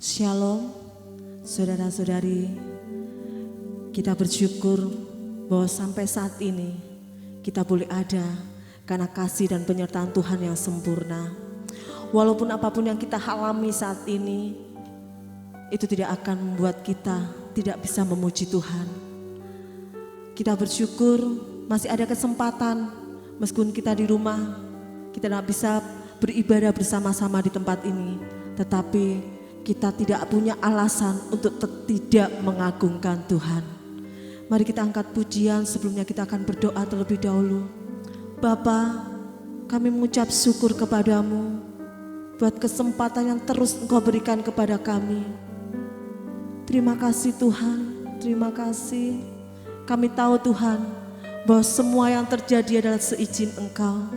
Shalom, saudara-saudari. Kita bersyukur bahwa sampai saat ini kita boleh ada karena kasih dan penyertaan Tuhan yang sempurna. Walaupun apapun yang kita alami saat ini, itu tidak akan membuat kita tidak bisa memuji Tuhan. Kita bersyukur masih ada kesempatan, meskipun kita di rumah, kita tidak bisa beribadah bersama-sama di tempat ini, tetapi kita tidak punya alasan untuk tidak mengagungkan Tuhan. Mari kita angkat pujian, sebelumnya kita akan berdoa terlebih dahulu. Bapa, kami mengucap syukur kepadamu buat kesempatan yang terus Engkau berikan kepada kami. Terima kasih Tuhan, terima kasih. Kami tahu Tuhan bahwa semua yang terjadi adalah seizin Engkau,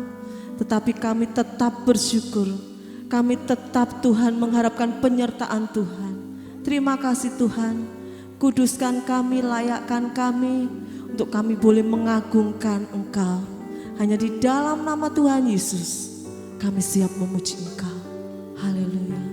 tetapi kami tetap bersyukur. Kami tetap Tuhan mengharapkan penyertaan Tuhan. Terima kasih Tuhan, kuduskan kami, layakkan kami untuk kami boleh mengagungkan Engkau. Hanya di dalam nama Tuhan Yesus kami siap memuji Engkau. Haleluya.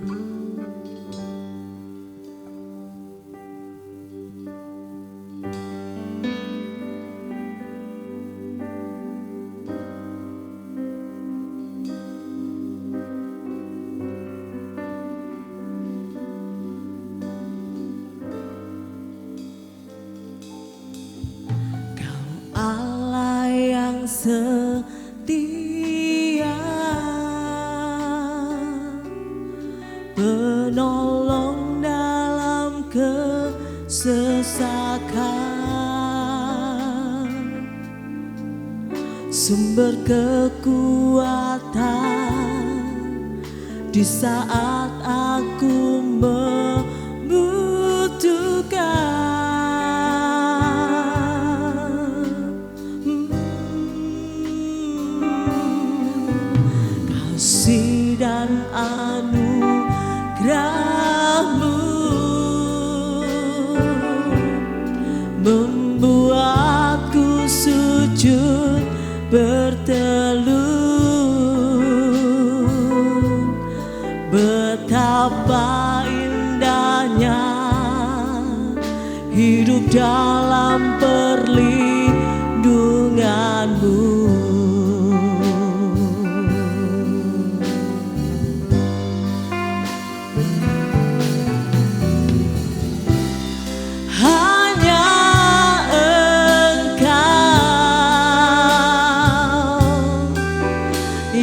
Allah yang setia, penolong dalam kesesakan, sumber kekuatan di saat aku membutuhkan. Kasih dan anugerah-Mu membuatku sujud bertelut. Betapa indahnya hidup dalam perlindungan-Mu.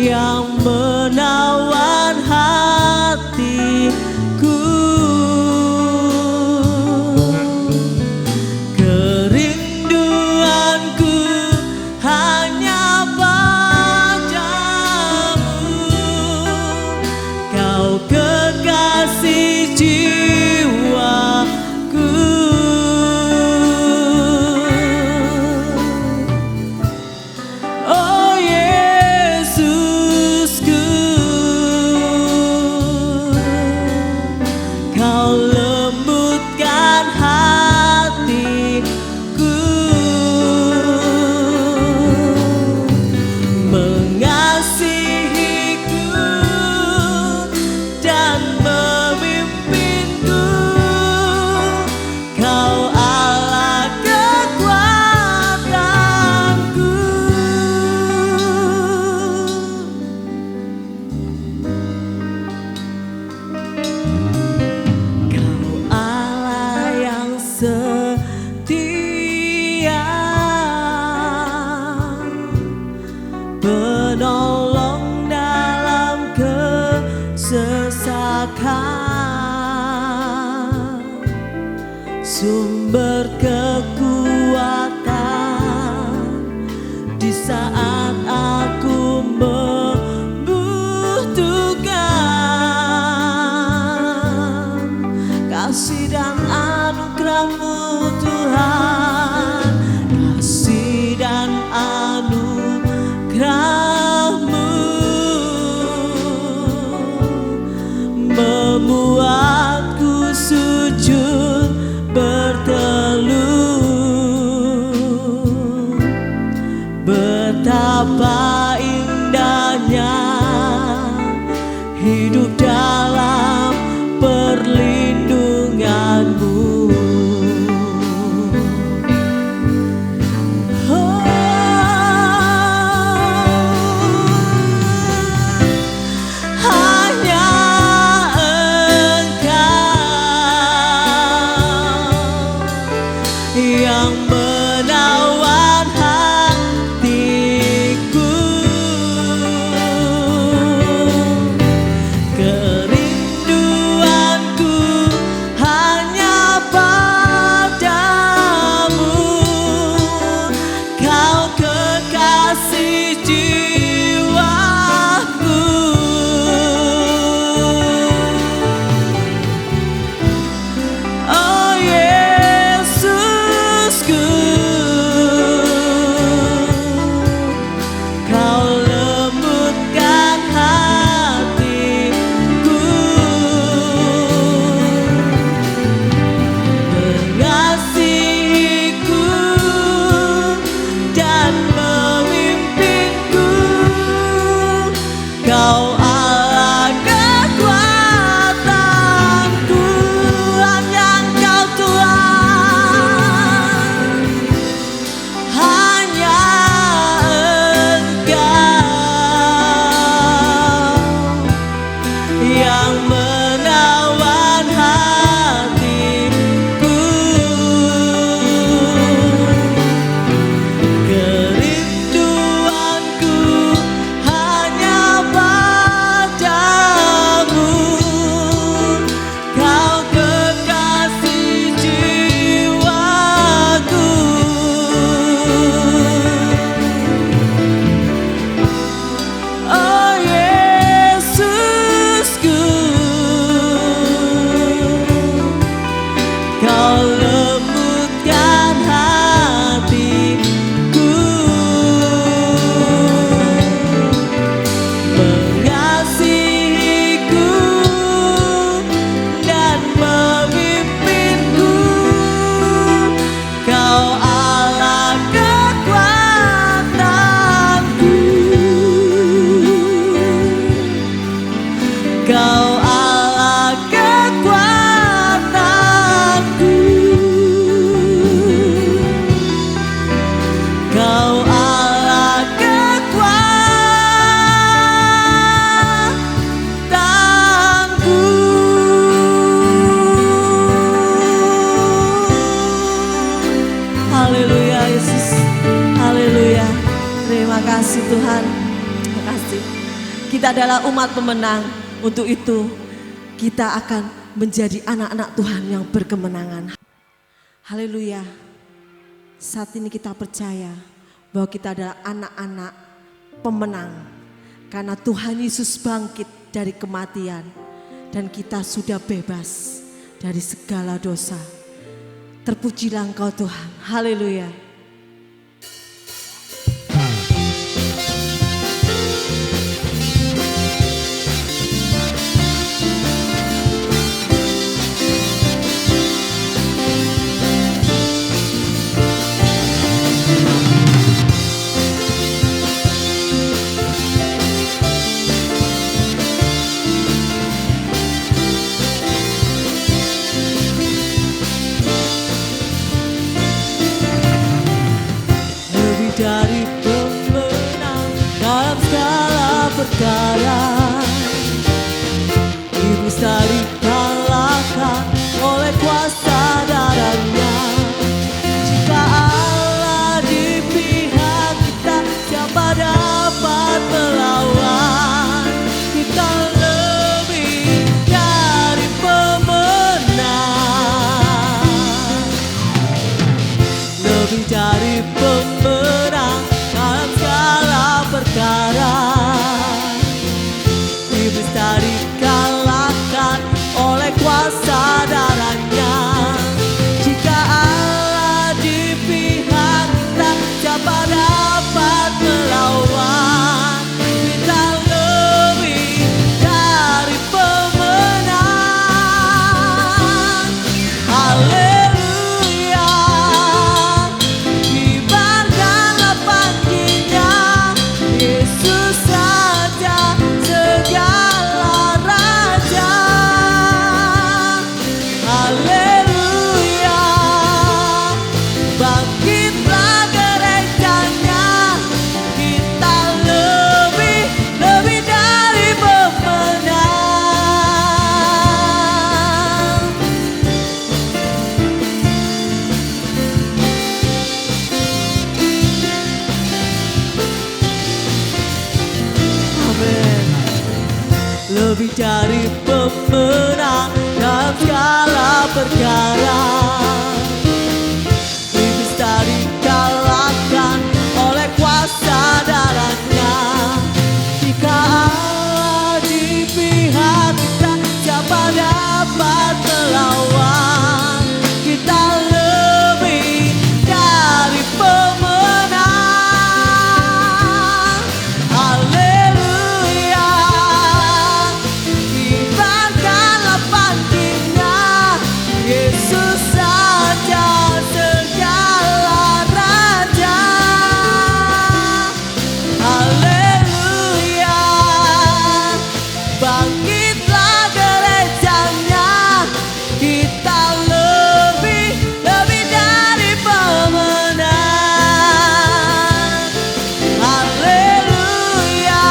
Yang menawan hatiku, kerinduanku hanya padamu. Kau kekasih jiwaku. Oh Yesusku, Kau lembutkan hatiku, mengasihiku dan memimpinku. Kau Allah kekuatanku. Setia, penolong dalam kesesakan, sumber kekuatan di saat aku membutuhkan. Kasih dan anugerah-Mu Tuhan, kasih dan anugerah-Mu membuatku sujud bertelut. Betapa indahnya hidup dalam perlindungan. Kita adalah umat pemenang. Untuk itu kita akan menjadi anak-anak Tuhan yang berkemenangan. Haleluya. Saat ini kita percaya bahwa kita adalah anak-anak pemenang. Karena Tuhan Yesus bangkit dari kematian. Dan kita sudah bebas dari segala dosa. Terpujilah Engkau Tuhan. Haleluya. Dari pemenang dalam segala perkara, iblis tak dikalahkan oleh kuasa darahnya. Jika Allah di pihak kita, siapa dapat melawan? Kita lebih dari pemenang, lebih dari pemenang dalam segala perkara. Iblis tak dikalahkan oleh kuasa darahnya. Jika Allah di pihak kita, siapa dapat melawan? Kita lebih dari pemenang. Haleluya. Kibarkanlah paginya, Yesus saja segala raja. Haleluya. Bangkitlah gerejanya, kita lebih dari pemenang. Amin. Lebih dari pemenang dalam segala perkara. Iblis tak dikalahkan oleh kuasa darahnya. Jika Allah di pihak kita, siapa dapat melawan? Kita lebih dari pemenang. Haleluya. Kibarkanlah paginya, Yesus saja segala raja. Haleluya. Bangkitlah gerejanya, kita lebih dari pemenang. Haleluya.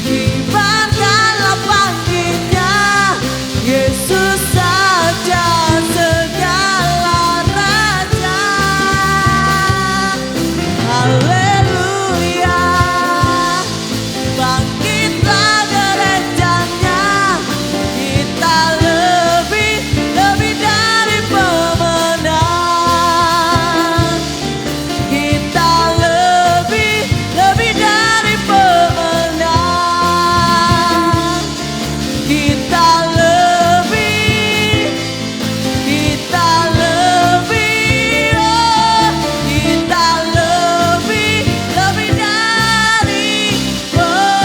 Kibarkanlah paginya, Yesus saja segala raja. Haleluya. Bangkitlah gerejanya, kita lebih dari pemenang. Kita lebih dari pemenang. Kita lebih, oh, kita lebih dari pemenang.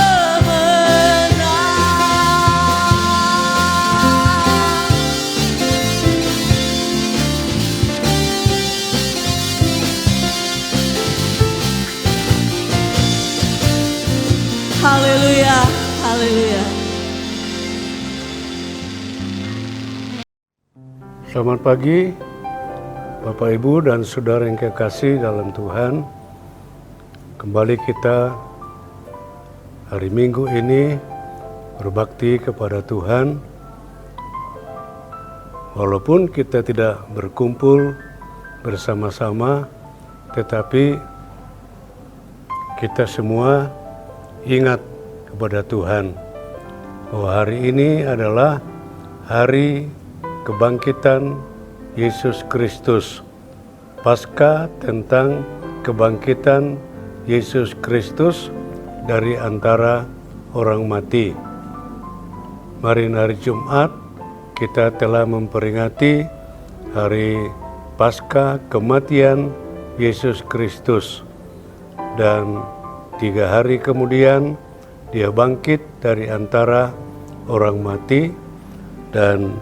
Haleluya, haleluya. Selamat pagi, Bapak Ibu dan Saudara yang kekasih dalam Tuhan. Kembali kita hari Minggu ini berbakti kepada Tuhan. Walaupun kita tidak berkumpul bersama-sama, tetapi kita semua ingat kepada Tuhan bahwa hari ini adalah hari kebangkitan Yesus Kristus. Paskah tentang kebangkitan Yesus Kristus dari antara orang mati. Kemarin hari Jumat kita telah memperingati hari Paskah kematian Yesus Kristus, dan 3 hari kemudian dia bangkit dari antara orang mati, dan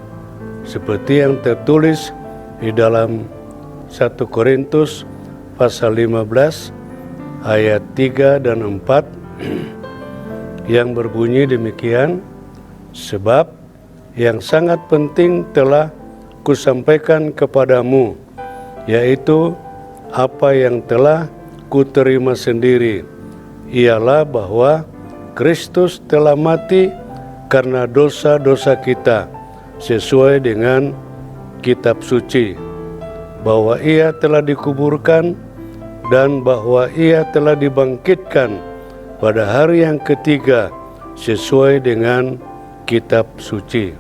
seperti yang tertulis di dalam 1 Korintus pasal 15 ayat 3 dan 4 yang berbunyi demikian, sebab yang sangat penting telah kusampaikan kepadamu, yaitu apa yang telah kuterima sendiri, ialah bahwa Kristus telah mati karena dosa-dosa kita sesuai dengan kitab suci, bahwa ia telah dikuburkan dan bahwa ia telah dibangkitkan pada hari yang ketiga sesuai dengan kitab suci.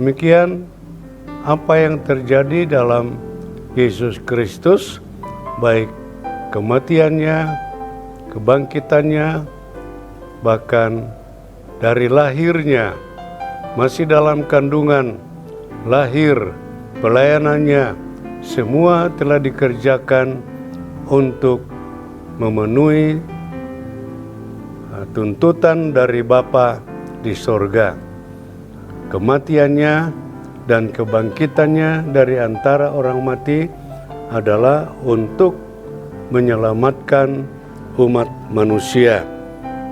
Demikian apa yang terjadi dalam Yesus Kristus, baik kematiannya, kebangkitannya, bahkan dari lahirnya, masih dalam kandungan, lahir, pelayanannya, semua telah dikerjakan untuk memenuhi tuntutan dari Bapa di sorga. Kematiannya dan kebangkitannya dari antara orang mati adalah untuk menyelamatkan umat manusia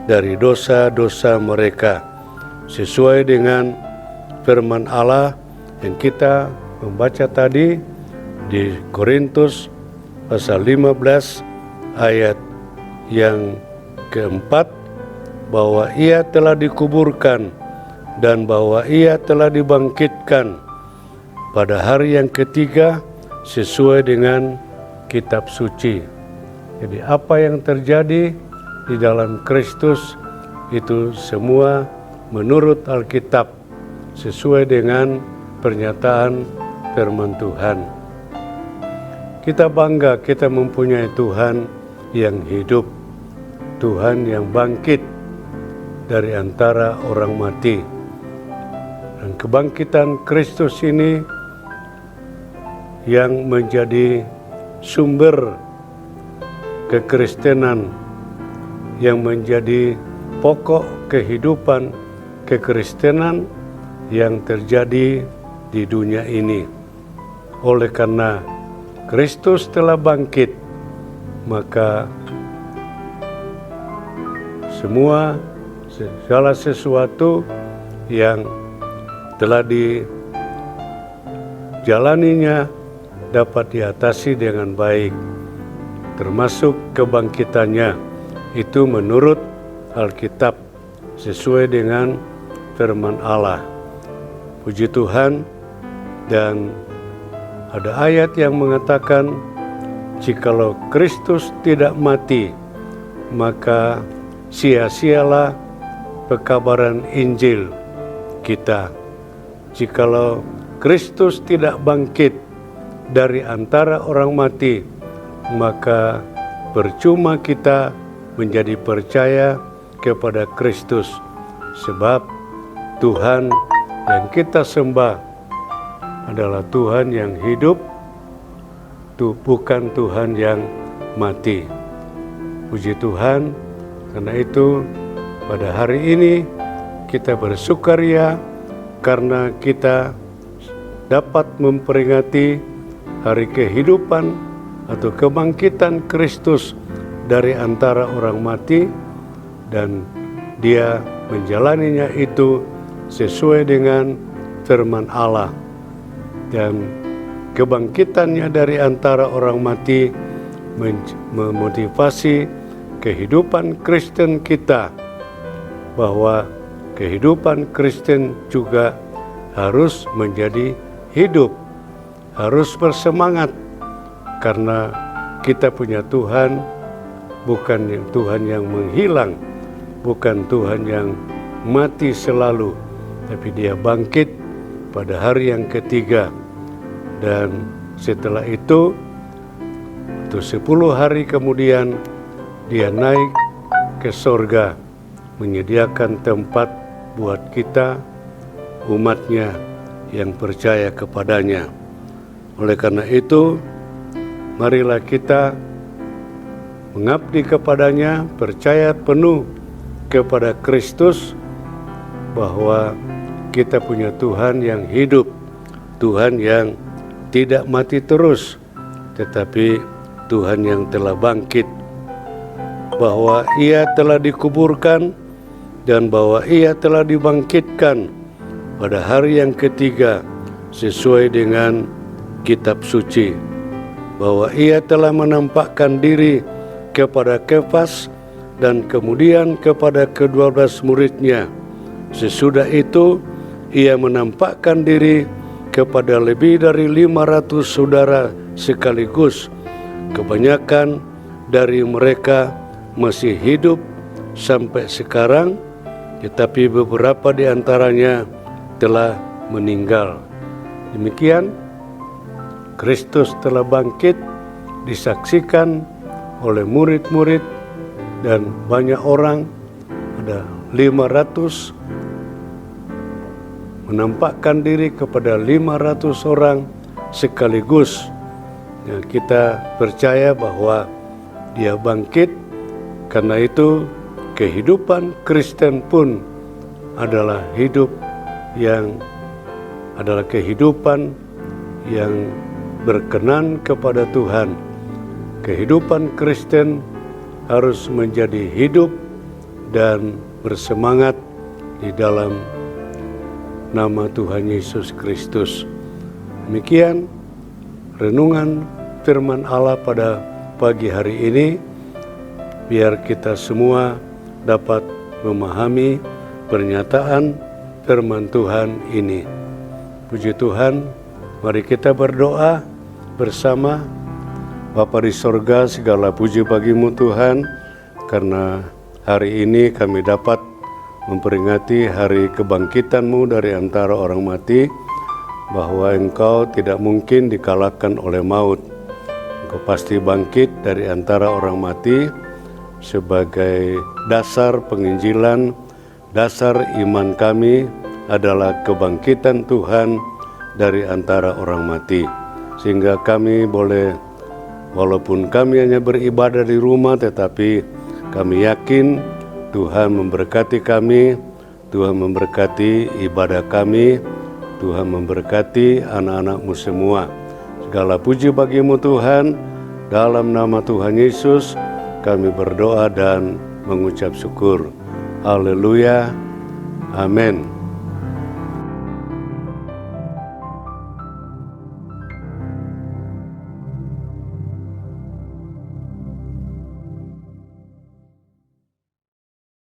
dari dosa-dosa mereka, sesuai dengan firman Allah yang kita membaca tadi di Korintus pasal 15 ayat yang keempat, bahwa ia telah dikuburkan dan bahwa ia telah dibangkitkan pada hari yang ketiga sesuai dengan kitab suci. Jadi apa yang terjadi di dalam Kristus itu semua menurut Alkitab, sesuai dengan pernyataan firman Tuhan. Kita bangga kita mempunyai Tuhan yang hidup, Tuhan yang bangkit dari antara orang mati. Dan kebangkitan Kristus ini yang menjadi sumber kekristenan, yang menjadi pokok kehidupan kekristenan yang terjadi di dunia ini. Oleh karena Kristus telah bangkit, maka segala sesuatu yang telah dijalaninya dapat diatasi dengan baik, termasuk kebangkitannya. Itu menurut Alkitab, sesuai dengan firman Allah. Puji Tuhan. Dan ada ayat yang mengatakan, jikalau Kristus tidak mati, maka sia-sialah pekabaran Injil kita. Jikalau Kristus tidak bangkit dari antara orang mati, maka percuma kita menjadi percaya kepada Kristus. Sebab Tuhan yang kita sembah adalah Tuhan yang hidup, bukan Tuhan yang mati. Puji Tuhan. Karena itu pada hari ini kita bersukaria karena kita dapat memperingati hari kehidupan atau kebangkitan Kristus dari antara orang mati, dan dia menjalaninya itu sesuai dengan firman Allah. Dan kebangkitannya dari antara orang mati memotivasi kehidupan Kristen kita, bahwa kehidupan Kristen juga harus menjadi hidup, harus bersemangat, karena kita punya Tuhan bukan Tuhan yang menghilang, bukan Tuhan yang mati selalu, tapi dia bangkit pada hari yang ketiga. Dan setelah itu 10 hari kemudian dia naik ke sorga, menyediakan tempat buat kita, umatnya yang percaya kepadanya. Oleh karena itu, marilah kita mengabdi kepadanya, percaya penuh kepada Kristus, bahwa kita punya Tuhan yang hidup, Tuhan yang tidak mati terus, tetapi Tuhan yang telah bangkit, bahwa Ia telah dikuburkan dan bahwa Ia telah dibangkitkan pada hari yang ketiga sesuai dengan kitab suci, bahwa Ia telah menampakkan diri kepada Kefas dan kemudian kepada ke-12 muridnya. Sesudah itu Ia menampakkan diri kepada lebih dari 500 saudara sekaligus. Kebanyakan dari mereka masih hidup sampai sekarang, tetapi beberapa di antaranya telah meninggal. Demikian, Kristus telah bangkit, disaksikan oleh murid-murid dan banyak orang, ada 500, menampakkan diri kepada 500 orang sekaligus. Ya, kita percaya bahwa dia bangkit. Karena itu kehidupan Kristen pun adalah kehidupan yang berkenan kepada Tuhan. Kehidupan Kristen harus menjadi hidup dan bersemangat di dalam nama Tuhan Yesus Kristus. Demikian renungan firman Allah pada pagi hari ini. Biar kita semua dapat memahami pernyataan firman Tuhan ini. Puji Tuhan, mari kita berdoa bersama. Bapa di sorga, segala puji bagimu Tuhan, karena hari ini kami dapat memperingati hari kebangkitan-Mu dari antara orang mati, bahwa Engkau tidak mungkin dikalahkan oleh maut. Engkau pasti bangkit dari antara orang mati sebagai dasar penginjilan, dasar iman kami adalah kebangkitan Tuhan dari antara orang mati. Sehingga kami boleh, walaupun kami hanya beribadah di rumah, tetapi kami yakin Tuhan memberkati kami, Tuhan memberkati ibadah kami, Tuhan memberkati anak-anak-Mu semua. Segala puji bagimu Tuhan, dalam nama Tuhan Yesus kami berdoa dan mengucap syukur. Haleluya, amin.